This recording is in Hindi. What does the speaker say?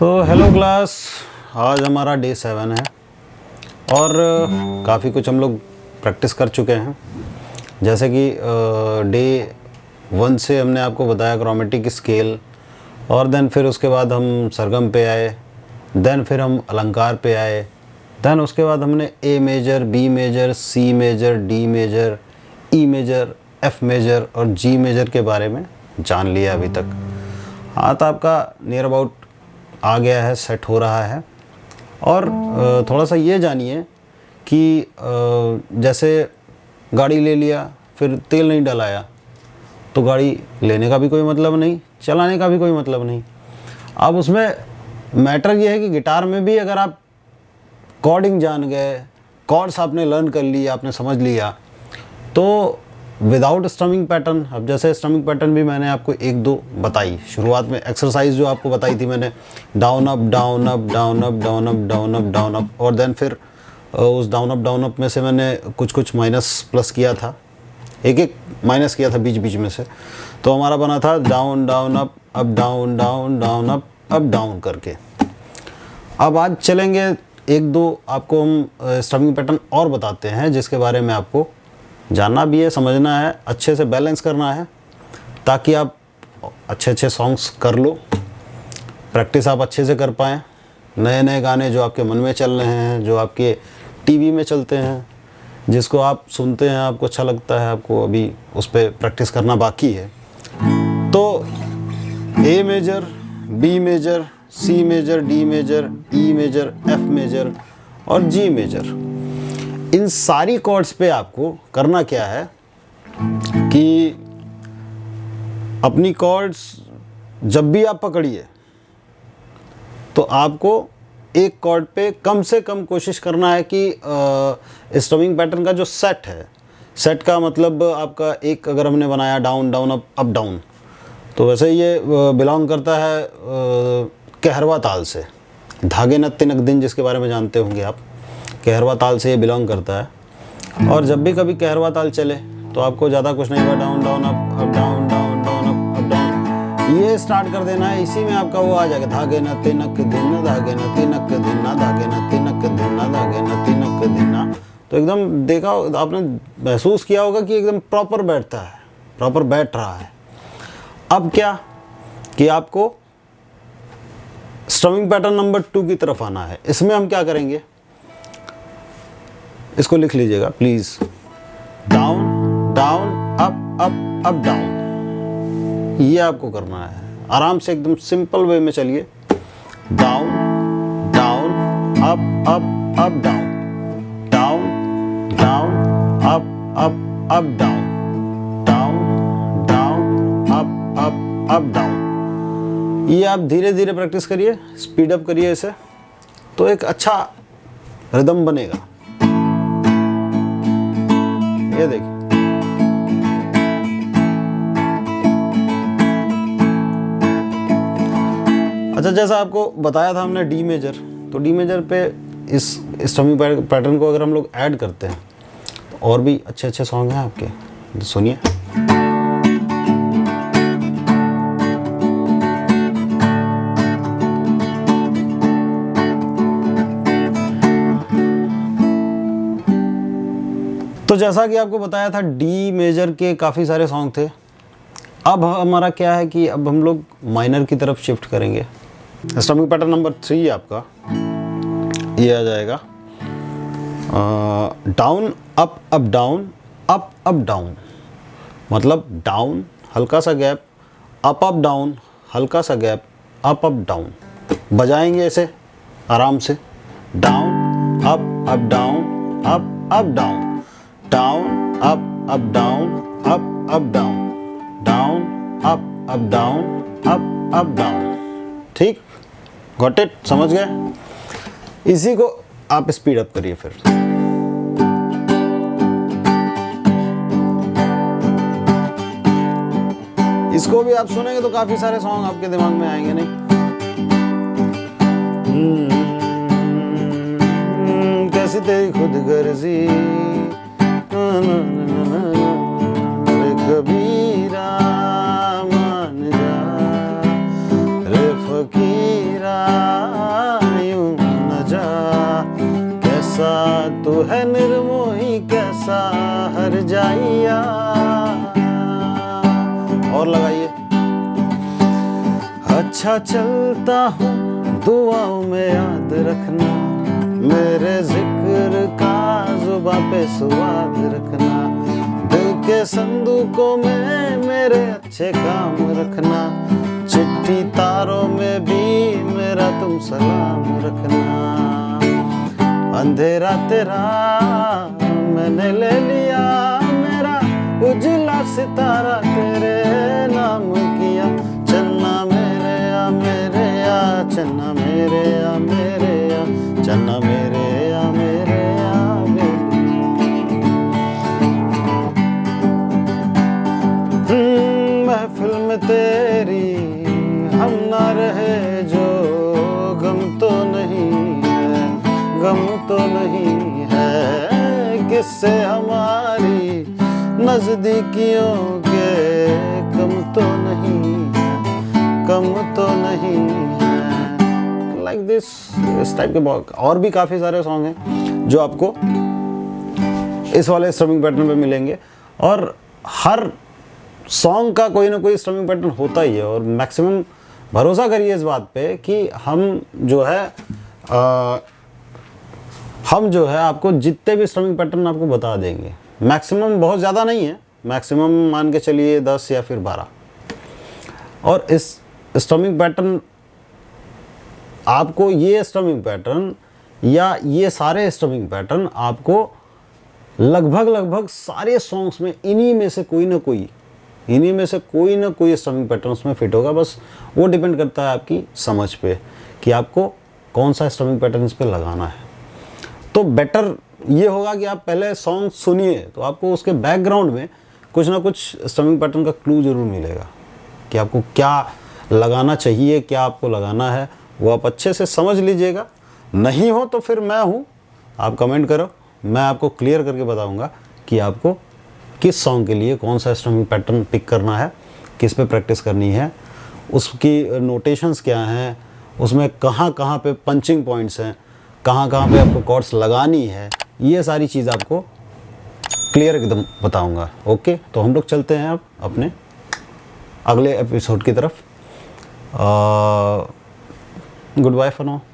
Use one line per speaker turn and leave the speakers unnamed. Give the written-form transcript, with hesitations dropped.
तो हेलो क्लास, आज हमारा डे 7 है और काफ़ी कुछ हम लोग प्रैक्टिस कर चुके हैं। जैसे कि डे 1 से हमने आपको बताया क्रोमेटिक स्केल, और देन फिर उसके बाद हम सरगम पे आए, देन फिर हम अलंकार पे आए, देन उसके बाद हमने A major, B major, C major, D major, E major, F major और जी मेजर के बारे में जान लिया अभी तक। हाथ आपका नियर अबाउट आ गया है, सेट हो रहा है। और थोड़ा सा ये जानिए कि जैसे गाड़ी ले लिया फिर तेल नहीं डलाया तो गाड़ी लेने का भी कोई मतलब नहीं, चलाने का भी कोई मतलब नहीं। अब उसमें मैटर ये है कि गिटार में भी अगर आप कॉर्डिंग जान गए, कॉर्ड्स आपने लर्न कर लिया, आपने समझ लिया, तो विदाउट स्ट्रमिंग पैटर्न, अब जैसे स्ट्रमिंग पैटर्न भी मैंने आपको एक दो बताई शुरुआत में, एक्सरसाइज जो आपको बताई थी मैंने, down up down up down up down up down up down up, और देन फिर उस डाउन अप में से मैंने कुछ माइनस प्लस किया था, एक एक माइनस किया था बीच बीच में से, तो हमारा बना था down down up down down down up down करके। अब आज चलेंगे एक दो आपको हम स्ट्रमिंग पैटर्न और बताते हैं जिसके बारे में आपको जानना भी है, समझना है, अच्छे से बैलेंस करना है, ताकि आप अच्छे सॉन्ग्स कर लो, प्रैक्टिस आप अच्छे से कर पाएँ। नए नए गाने जो आपके मन में चल रहे हैं, जो आपके टीवी में चलते हैं, जिसको आप सुनते हैं, आपको अच्छा लगता है, आपको अभी उस पर प्रैक्टिस करना बाकी है। तो A major, B major, C major, D major, E major, F major और जी मेजर, इन सारी कॉर्ड्स पे आपको करना क्या है कि अपनी कॉर्ड्स जब भी आप पकड़िए तो आपको एक कॉर्ड पे कम से कम कोशिश करना है कि स्ट्रमिंग पैटर्न का जो सेट है, सेट का मतलब आपका एक अगर हमने बनाया डाउन डाउन अप डाउन, तो वैसे ये बिलोंग करता है कहरवा ताल से, धागे नत्ते नकदिन जिसके बारे में जानते होंगे आप, कहरवा ताल से ये बिलोंग करता है। और जब भी कभी कहरवा ताल चले तो आपको ज़्यादा कुछ नहीं हुआ, down down up down down down up down, ये स्टार्ट कर देना है। इसी में आपका वो आ जाएगा, धागे न तिनक दिन, धागे न तिनक दिन, धागे न तिनक दिन, धागे न तिनक दिन। तो एकदम देखा आपने, महसूस किया होगा कि एकदम प्रॉपर बैठता है, प्रॉपर बैठ रहा है। अब क्या कि आपको स्ट्रमिंग पैटर्न नंबर 2 की तरफ आना है। इसमें हम क्या करेंगे, इसको लिख लीजिएगा please, down down up down, ये आपको करना है। आराम से एकदम सिंपल वे में चलिए, down down up down, down down up down, down down up down. ये आप धीरे धीरे प्रैक्टिस करिए, स्पीड अप करिए इसे, तो एक अच्छा रिदम बनेगा। ये देखिए, अच्छा जैसा आपको बताया था हमने डी मेजर, तो डी मेजर पे इस स्ट्रमिंग पैटर्न को अगर हम लोग ऐड करते हैं तो और भी अच्छे सॉन्ग हैं आपके, तो सुनिए। तो जैसा कि आपको बताया था डी मेजर के काफ़ी सारे सॉन्ग थे। अब हमारा क्या है कि अब हम लोग माइनर की तरफ शिफ्ट करेंगे। स्ट्रमिंग पैटर्न नंबर 3 आपका ये आ जाएगा, down up down up down, मतलब डाउन हल्का सा गैप, अप डाउन हल्का सा गैप, अप डाउन। बजाएंगे ऐसे आराम से, down up down up down, down up down up down, down up down up down. ठीक, गॉट इट, समझ गए? इसी को आप स्पीड अप करिए फिर। इसको भी आप सुनेंगे तो काफी सारे सॉन्ग आपके दिमाग में आएंगे, नहीं? कैसी तेरी खुद गर्जी, रे कबीरा मान जा, रे फकीरा ऊंचाइयां। और लगाइए। अच्छा चलता हूँ दुआओं में याद रखना, मेरे जिक्र का जुबां पे स्वाद रखना, दिल के संदूकों में मेरे अच्छे काम रखना, चिट्ठी तारों में भी मेरा तुम सलाम रखना। अंधेरा तेरा मैंने ले लिया, मेरा उजला सितारा तेरे नाम किया। चन्ना मेरे आ मेरे आ, चन्ना मेरे आ मेरे आ, चन्ना मेरे आ मेरे आ मेरे। महफिल में तेरी हम ना रहे जो गम तो नहीं है, गम तो नहीं है, किससे हमारी नजदीकियों के कम तो नहीं है, कम तो नहीं है। लाइक दिस, इस टाइप के और भी काफ़ी सारे सॉन्ग हैं जो आपको इस वाले स्ट्रमिंग पैटर्न पे मिलेंगे। और हर सॉन्ग का कोई ना कोई स्ट्रमिंग पैटर्न होता ही है, और मैक्सिमम भरोसा करिए इस बात पे कि हम जो है आपको जितने भी स्ट्रमिंग पैटर्न आपको बता देंगे, मैक्सिमम बहुत ज़्यादा नहीं है, मैक्सिमम मान के चलिए 10 या फिर 12। और इस स्ट्रमिंग पैटर्न आपको, ये स्ट्रमिंग पैटर्न या ये सारे स्ट्रमिंग पैटर्न आपको लगभग सारे सॉन्ग्स में इन्हीं में से कोई ना कोई स्ट्रमिंग पैटर्न उसमें फिट होगा। बस वो डिपेंड करता है आपकी समझ पे कि आपको कौन सा स्ट्रमिंग पैटर्न इस पे लगाना है। तो बेटर ये होगा कि आप पहले सॉन्ग सुनिए, तो आपको उसके बैकग्राउंड में कुछ ना कुछ स्ट्रमिंग पैटर्न का क्लू जरूर मिलेगा कि आपको क्या लगाना चाहिए, क्या आपको लगाना है, वो आप अच्छे से समझ लीजिएगा। नहीं हो तो फिर मैं हूँ, आप कमेंट करो, मैं आपको क्लियर करके बताऊँगा कि आपको किस सॉन्ग के लिए कौन सा स्ट्रमिंग पैटर्न पिक करना है, किस पे प्रैक्टिस करनी है, उसकी नोटेशंस क्या हैं, उसमें कहाँ कहाँ पे पंचिंग पॉइंट्स हैं, कहाँ कहाँ पे आपको कॉर्ड्स लगानी है, ये सारी चीज़ आपको क्लियर एकदम बताऊंगा। ओके, तो हम लोग चलते हैं अब अपने अगले एपिसोड की तरफ। Goodbye for now.